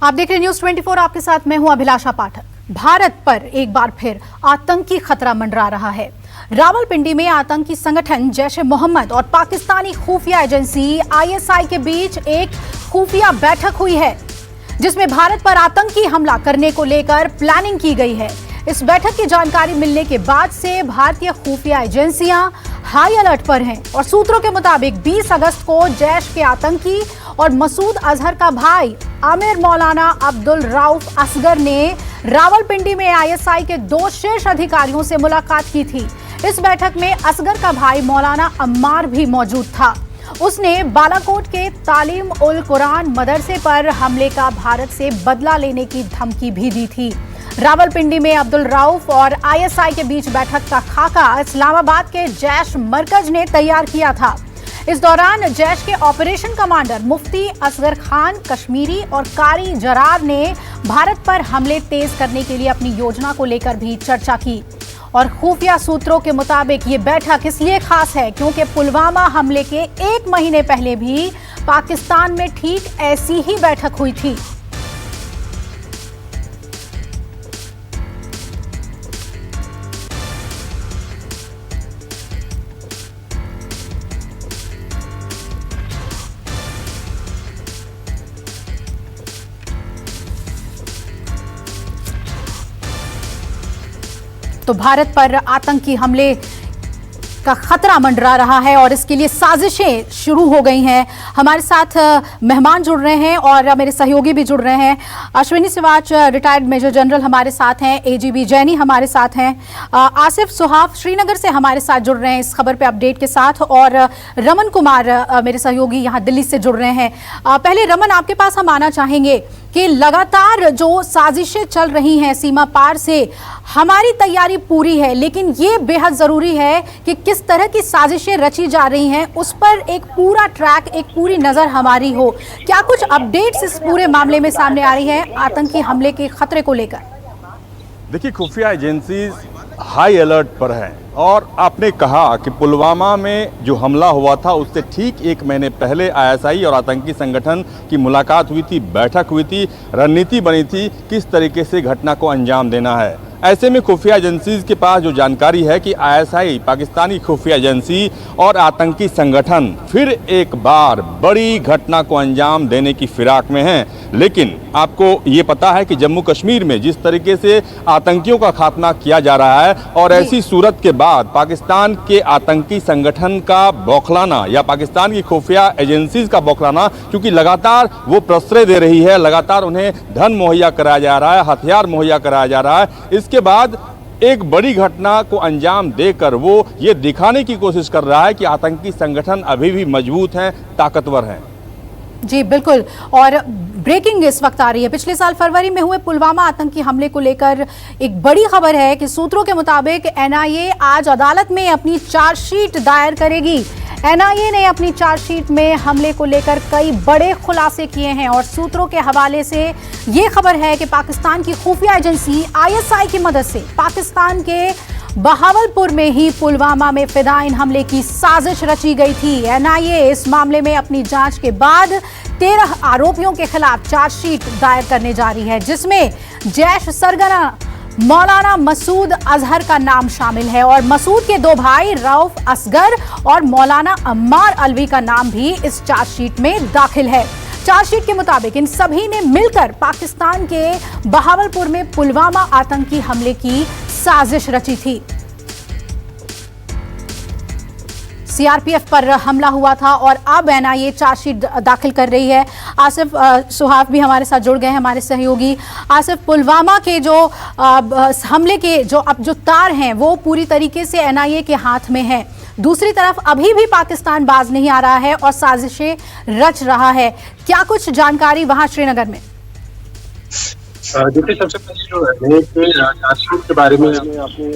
आप देख रहे न्यूज 24। आपके साथ मैं हूं अभिलाषा पाठक। भारत पर एक बार फिर आतंकी खतरा मंडरा रहा है। रावलपिंडी में आतंकी संगठन जैश-ए-मोहम्मद और पाकिस्तानी खुफिया एजेंसी आईएसआई के बीच एक खुफिया बैठक हुई है, जिसमें भारत पर आतंकी हमला करने को लेकर प्लानिंग की गई है। इस बैठक की जानकारी मिलने के बाद से भारतीय खुफिया एजेंसियां हाई अलर्ट पर हैं और सूत्रों के मुताबिक 20 अगस्त को जैश के आतंकी और मसूद अजहर का भाई आमिर मौलाना अब्दुल रऊफ असगर ने रावलपिंडी में आईएसआई के 2 शीर्ष अधिकारियों से मुलाकात की थी। इस बैठक में असगर का भाई मौलाना अम्मार भी मौजूद था। उसने बालाकोट के तालीम उल कुरान मदरसे पर हमले का भारत से बदला लेने की धमकी भी दी थी। रावलपिंडी में अब्दुल रऊफ और आईएसआई के बीच बैठक का खाका इस्लामाबाद के जैश मरकज ने तैयार किया था। इस दौरान जैश के ऑपरेशन कमांडर मुफ्ती असगर खान कश्मीरी और कारी जरार ने भारत पर हमले तेज करने के लिए अपनी योजना को लेकर भी चर्चा की। और खुफिया सूत्रों के मुताबिक ये बैठक इसलिए खास है क्योंकि पुलवामा हमले के 1 महीने पहले भी पाकिस्तान में ठीक ऐसी ही बैठक हुई थी। तो भारत पर आतंकी हमले का खतरा मंडरा रहा है और इसके लिए साजिशें शुरू हो गई हैं। हमारे साथ मेहमान जुड़ रहे हैं और मेरे सहयोगी भी जुड़ रहे हैं। Ashwini Siwach retired major general हमारे साथ हैं, एजीबी जैनी हमारे साथ हैं, आसिफ सुहाफ श्रीनगर से हमारे साथ जुड़ रहे हैं इस खबर पे अपडेट के साथ, और रमन कुमार मेरे सहयोगी यहाँ दिल्ली से जुड़ रहे हैं। पहले रमन, आपके पास हम आना चाहेंगे कि लगातार जो साजिशें चल रही हैं सीमा पार से, हमारी तैयारी पूरी है, लेकिन ये बेहद जरूरी है कि किस तरह की साजिशें रची जा रही हैं उस पर एक पूरा ट्रैक, एक पूरी नजर हमारी हो। क्या कुछ अपडेट्स इस पूरे मामले में सामने आ रही है आतंकी हमले के खतरे को लेकर? देखिए, खुफिया एजेंसीज हाई अलर्ट पर है और आपने कहा कि पुलवामा में जो हमला हुआ था उससे ठीक 1 महीने पहले आईएसआई और आतंकी संगठन की मुलाकात हुई थी, बैठक हुई थी, रणनीति बनी थी किस तरीके से घटना को अंजाम देना है। ऐसे में खुफिया एजेंसीज के पास जो जानकारी है कि आईएसआई पाकिस्तानी खुफिया एजेंसी और आतंकी संगठन फिर एक बार बड़ी घटना को अंजाम देने की फिराक में हैं। लेकिन आपको ये पता है कि जम्मू कश्मीर में जिस तरीके से आतंकियों का खात्मा किया जा रहा है और ऐसी सूरत के बाद पाकिस्तान के आतंकी संगठन का बौखलाना या पाकिस्तान की खुफिया एजेंसीज का बौखलाना, क्योंकि लगातार वो प्रश्रय दे रही है, लगातार उन्हें धन मुहैया कराया जा रहा है, हथियार मुहैया कराया जा रहा है, इसके बाद एक बड़ी घटना को अंजाम देकर वो ये दिखाने की कोशिश कर रहा है कि आतंकी संगठन अभी भी मजबूत हैं, ताकतवर हैं। जी बिल्कुल। और ब्रेकिंग इस वक्त आ रही है, पिछले साल फरवरी में हुए पुलवामा आतंकी हमले को लेकर एक बड़ी खबर है कि सूत्रों के मुताबिक एनआईए आज अदालत में अपनी चार्जशीट दायर करेगी। एनआईए ने अपनी चार्जशीट में हमले को लेकर कई बड़े खुलासे किए हैं और सूत्रों के हवाले से ये खबर है कि पाकिस्तान की खुफिया एजेंसी आईएसआई की मदद से पाकिस्तान के बहावलपुर में ही पुलवामा में फिदायिन हमले की साजिश रची गई थी। एनआईए इस मामले में अपनी जांच के बाद 13 आरोपियों के खिलाफ चार्जशीट दायर करने जा रही है, जिसमें जैश सरगना मौलाना मसूद अजहर का नाम शामिल है और मसूद के 2 भाई रऊफ असगर और मौलाना अम्मार अलवी का नाम भी इस चार्जशीट में दाखिल है। चार्जशीट के मुताबिक इन सभी ने मिलकर पाकिस्तान के बहावलपुर में पुलवामा आतंकी हमले की साजिश रची थी। सीआरपीएफ पर हमला हुआ था और अब एनआईए चार्जशीट दाखिल कर रही है। आसिफ सुहाफ भी हमारे साथ जुड़ गए हैं, हमारे सहयोगी। आसिफ, पुलवामा के जो हमले के जो तार हैं वो पूरी तरीके से एनआईए के हाथ में है। दूसरी तरफ अभी भी पाकिस्तान बाज नहीं आ रहा है और साजिशें रच रहा है। क्या कुछ जानकारी वहां श्रीनगर में? देखिए, सबसे पहले जो चार्जशीट के बारे में आपने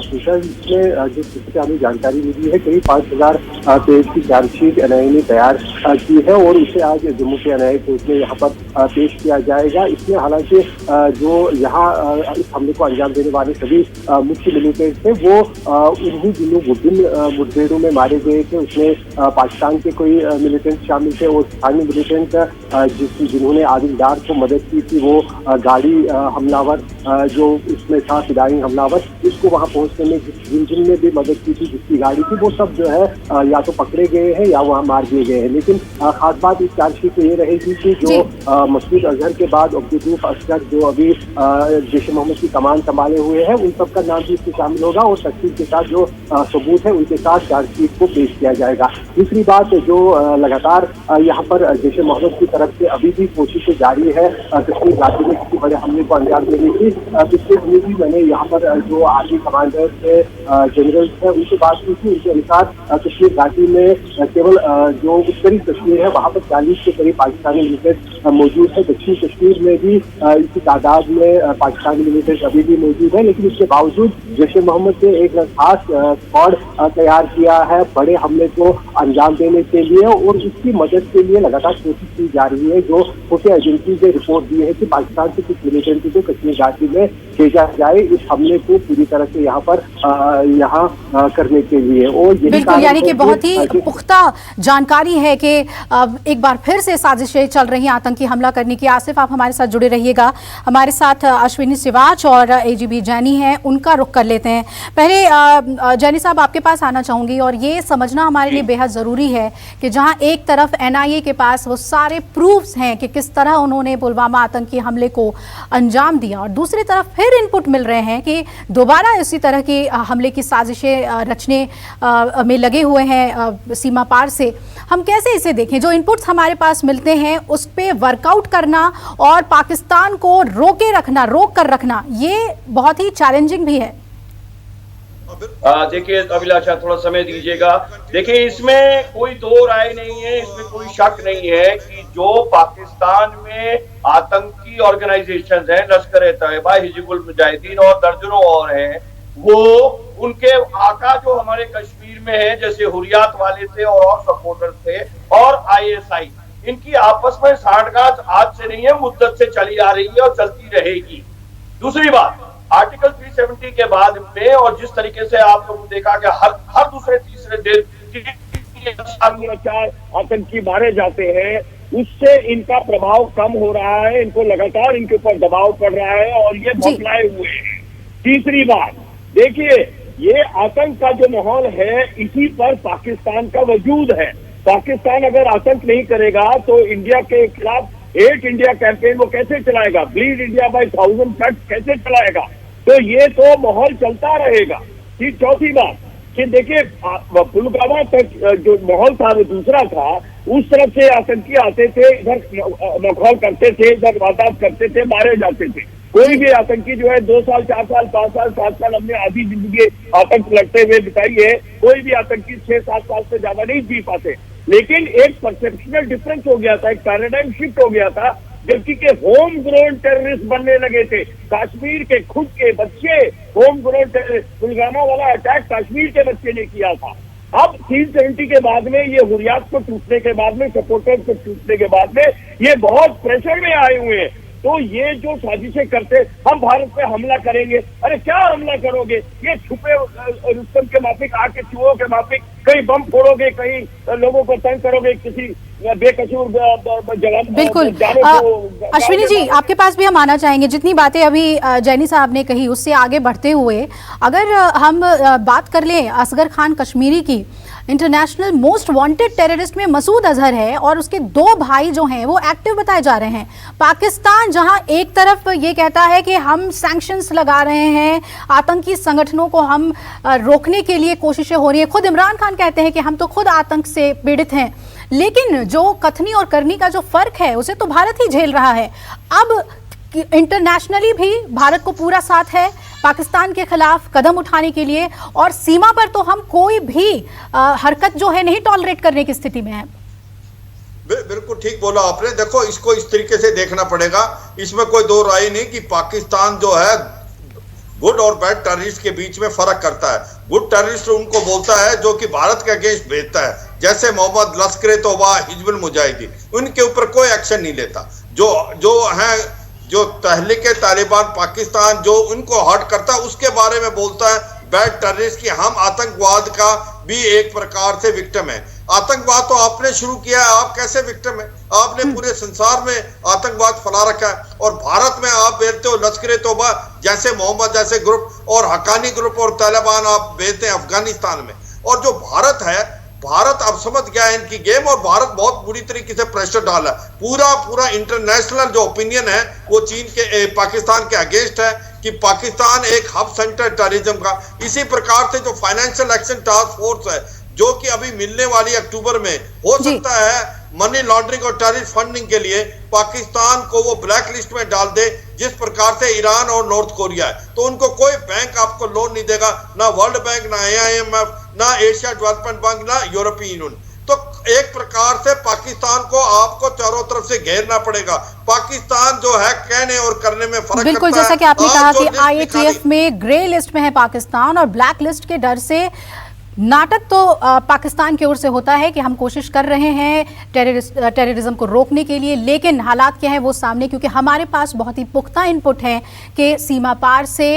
पूछा, इसमें जो सबसे आगे जानकारी मिली है करीब 5000 पेज की चार्जशीट एनआईए ने तैयार की है और उसे आज जम्मू के एनआईए कोर्ट ने यहाँ पर पेश किया जाएगा। इसमें हालांकि जो यहाँ इस हमले को अंजाम देने वाले सभी मुख्य मिलिटेंट थे वो उन्हीं दिनों विभिन्न मुठभेड़ों में मारे गए थे। उसमें पाकिस्तान के कोई मिलिटेंट शामिल थे और स्थानीय मिलिटेंट जिन्होंने आदिल डार को मदद की थी, वो गाड़ी हमलावर जो इसमें था फिदाई हमलावर, इसको वहां पहुंचने में जिनने भी मदद की थी, जिसकी गाड़ी थी, वो सब जो है या तो पकड़े गए हैं या वहां मार दिए गए हैं। लेकिन खास बात इस चार्जशीट में ये रहेगी कि जो मसूद अजहर के बाद अब्दुल असगर जो अभी जैश ए मोहम्मद की कमान संभाले हुए हैं, उन सबका नाम भी इसमें शामिल होगा और तस्वीर के साथ जो सबूत है उनके साथ चार्जशीट को पेश किया जाएगा। दूसरी बात जो लगातार यहाँ पर जैश ए मोहम्मद की तरफ से अभी भी कोशिशें जारी है कश्मीर घाटी में किसी बड़े हमले को अंजाम देने की। पिछले दिनों भी मैंने यहाँ पर जो आर्मी कमांडर थे, जनरल है, उनसे बात की थी। उनके अनुसार कश्मीर घाटी में केवल जो उत्तरी कश्मीर है वहाँ पर 40 के करीब पाकिस्तानी मिलिटेंट मौजूद है। दक्षिण कश्मीर में भी इसी तादाद में पाकिस्तानी मिलिटेंट अभी भी मौजूद है। लेकिन इसके बावजूद जैश ए मोहम्मद ने एक खास स्क्वाड तैयार किया है बड़े हमले को अंजाम देने के लिए और उसकी मदद के लिए लगातार कोशिश की जा रही है। जो खुफिया एजेंसी ने रिपोर्ट दी है कि पाकिस्तान से कुछ मिलिटेंट को कश्मीर घाटी में भेजा जाए इस हमले को पूरी तरह से यहाँ पर करने के लिए। और बिल्कुल, यानी कि बहुत ही पुख्ता जानकारी है कि एक बार फिर से साजिशें चल रही हैं आतंकी हमला करने की। आसिफ, आप हमारे साथ जुड़े रहिएगा। हमारे साथ अश्विनी सिवाच और एजीबी जैनी हैं, उनका रुख कर लेते हैं। पहले जैनी साहब आपके पास आना चाहूंगी और ये समझना हमारे लिए बेहद ज़रूरी है कि जहां एक तरफ एनआईए के पास वो सारे प्रूफ्स हैं कि किस तरह उन्होंने पुलवामा आतंकी हमले को अंजाम दिया, और दूसरी तरफ फिर इनपुट मिल रहे हैं कि दोबारा इसी तरह की हमले की साजिशें रचने में लगे हुए हैं सीमा पार से। हम कैसे इसे देखें? जो इनपुट्स हमारे पास मिलते हैं उस पे वर्कआउट करना और पाकिस्तान को रोक कर रखना, ये बहुत ही चैलेंजिंग भी है। देखिए अभिलाषा, थोड़ा समय दीजिएगा। देखिए, इसमें कोई दो राय नहीं है, इसमें कोई शक नहीं है कि जो पाकिस्तान में आतंकी ऑर्गेनाइजेशन हैं, लश्कर-ए-तैयबा, हिजबुल मुजाहिदीन और दर्जनों और हैं, वो उनके आका जो हमारे कश्मीर में है, जैसे हुरियात वाले थे और सपोर्टर थे, और आईएसआई, इनकी आपस में सांठगांठ आज से नहीं है, मुद्दत से चली आ रही है और चलती रहेगी। दूसरी बात, आर्टिकल 370 के बाद में और जिस तरीके से आप लोगों ने देखा कि हर दूसरे तीसरे दिन आतंकी मारे जाते हैं, उससे इनका प्रभाव कम हो रहा है। इनको लगातार इनके ऊपर दबाव पड़ रहा है और ये बौखलाए हुए हैं। तीसरी बात, देखिए, ये आतंक का जो माहौल है, इसी पर पाकिस्तान का वजूद है। पाकिस्तान अगर आतंक नहीं करेगा तो इंडिया के खिलाफ हेट इंडिया कैंपेन वो कैसे चलाएगा? ब्लीड इंडिया बाय 1000 कट्स कैसे चलाएगा? तो ये तो माहौल चलता रहेगा। फिर चौथी बात कि देखिए, पुलवामा तक जो माहौल था वो दूसरा था। उस तरफ से आतंकी आते थे, इधर माहौल करते थे, इधर वारदात करते थे, मारे जाते थे। कोई भी आतंकी जो है 2 साल, 4 साल, 5 साल, 7 साल हमने आधी जिंदगी आतंक लड़ते हुए बिताई है। कोई भी आतंकी 6-7 साल से ज्यादा नहीं जी पाते। लेकिन एक परसेप्शनल डिफरेंस हो गया था, एक पैराडाइम शिफ्ट हो गया था, जबकि के होम ग्रोन टेररिस्ट बनने लगे थे। कश्मीर के खुद के बच्चे होम ग्रोन टेररिस्ट, पुलवामा वाला अटैक कश्मीर के बच्चे ने किया था। अब 370 के बाद में, ये हुरियात को टूटने के बाद में, सपोर्टर्स को टूटने के बाद में, ये बहुत प्रेशर में आए हुए हैं। तो ये जो साजिशें करते, हम भारत पे हमला करेंगे, अरे क्या हमला करोगे? ये छुपे रुस्तम के माफिक, आके चूहों के माफिक, कहीं बम फोड़ोगे, कहीं लोगों को तंग करोगे, किसी बेकसूर जवान। बिल्कुल, अश्विनी जी, आपके पास भी हम आना चाहेंगे। जितनी बातें अभी जैनी साहब ने कही उससे आगे बढ़ते हुए अगर हम बात कर लें असगर खान कश्मीरी की, इंटरनेशनल मोस्ट वांटेड टेररिस्ट में मसूद अजहर है और उसके 2 भाई जो हैं वो एक्टिव बताए जा रहे हैं। पाकिस्तान जहां एक तरफ ये कहता है कि हम सैंक्शंस लगा रहे हैं, आतंकी संगठनों को हम रोकने के लिए कोशिशें हो रही है, खुद इमरान खान कहते हैं कि हम तो खुद आतंक से पीड़ित हैं, लेकिन जो कथनी और करनी का जो फर्क है उसे तो भारत ही झेल रहा है। अब इंटरनेशनली भी भारत को पूरा साथ है पाकिस्तान के खिलाफ कदम उठाने के लिए, और सीमा पर तो हम कोई भी हरकत जो है नहीं टॉलरेट करने की स्थिति में है। बिल्कुल ठीक बोला आपने। देखो, इसको इस तरीके से देखना पड़ेगा, इसमें कोई दो राय नहीं कि पाकिस्तान जो है गुड और बैड टेररिस्ट के बीच में फर्क करता है। गुड टेररिस्ट उनको बोलता है जो कि भारत के अगेंस्ट भेजता है, जैसे मोहम्मद, लश्कर-ए-तौबा, हिजबुल मुजाहिदीन, उनके ऊपर कोई एक्शन नहीं लेता। जो है जो तहरीक तालिबान पाकिस्तान जो उनको हर्ट करता है उसके बारे में बोलता है बैड टेररिस्ट की हम आतंकवाद का भी एक प्रकार से विक्टिम है। आतंकवाद तो आपने शुरू किया है, आप कैसे विक्टिम है? आपने पूरे संसार में आतंकवाद फैला रखा है और भारत में आप भेजते हो लश्कर तौबा जैसे मोहम्मद जैसे ग्रुप और हक्कानी ग्रुप और तालिबान आप भेजते हैं अफगानिस्तान में। और जो भारत है, भारत अब समझ गया है इनकी गेम और भारत बहुत बुरी तरीके से प्रेशर डाला है। पूरा इंटरनेशनल जो ओपिनियन है वो चीन के पाकिस्तान के अगेंस्ट है कि पाकिस्तान एक हब सेंटर टेररिज्म का। इसी प्रकार से जो फाइनेंशियल एक्शन टास्क फोर्स है जो कि अभी मिलने वाली अक्टूबर में हो सकता है मनी लॉन्ड्रिंग और टेररिस्ट फंडिंग के लिए पाकिस्तान को वो ब्लैक लिस्ट में डाल दे जिस प्रकार से ईरान और नॉर्थ कोरिया है। तो उनको कोई बैंक आपको लोन नहीं देगा, ना वर्ल्ड बैंक, ना AIMF, ना एशिया डेवलपमेंट बैंक, ना यूरोपीय यूनियन। तो एक प्रकार से पाकिस्तान को आपको चारों तरफ से घेरना पड़ेगा। पाकिस्तान जो है कहने और करने में फर्क बिल्कुल, जैसा कि आपने कहा कि IATF में ग्रे लिस्ट में है पाकिस्तान और ब्लैक लिस्ट के डर से नाटक तो पाकिस्तान की ओर से होता है कि हम कोशिश कर रहे हैं टेररिज्म को रोकने के लिए, लेकिन हालात क्या है वो सामने, क्योंकि हमारे पास बहुत ही पुख्ता इनपुट है कि सीमा पार से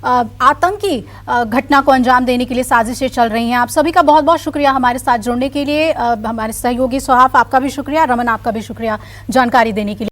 आतंकी घटना को अंजाम देने के लिए साजिशें चल रही हैं। आप सभी का बहुत बहुत शुक्रिया हमारे साथ जुड़ने के लिए। हमारे सहयोगी सुहाफ, आपका भी शुक्रिया। रमन, आपका भी शुक्रिया जानकारी देने के लिए।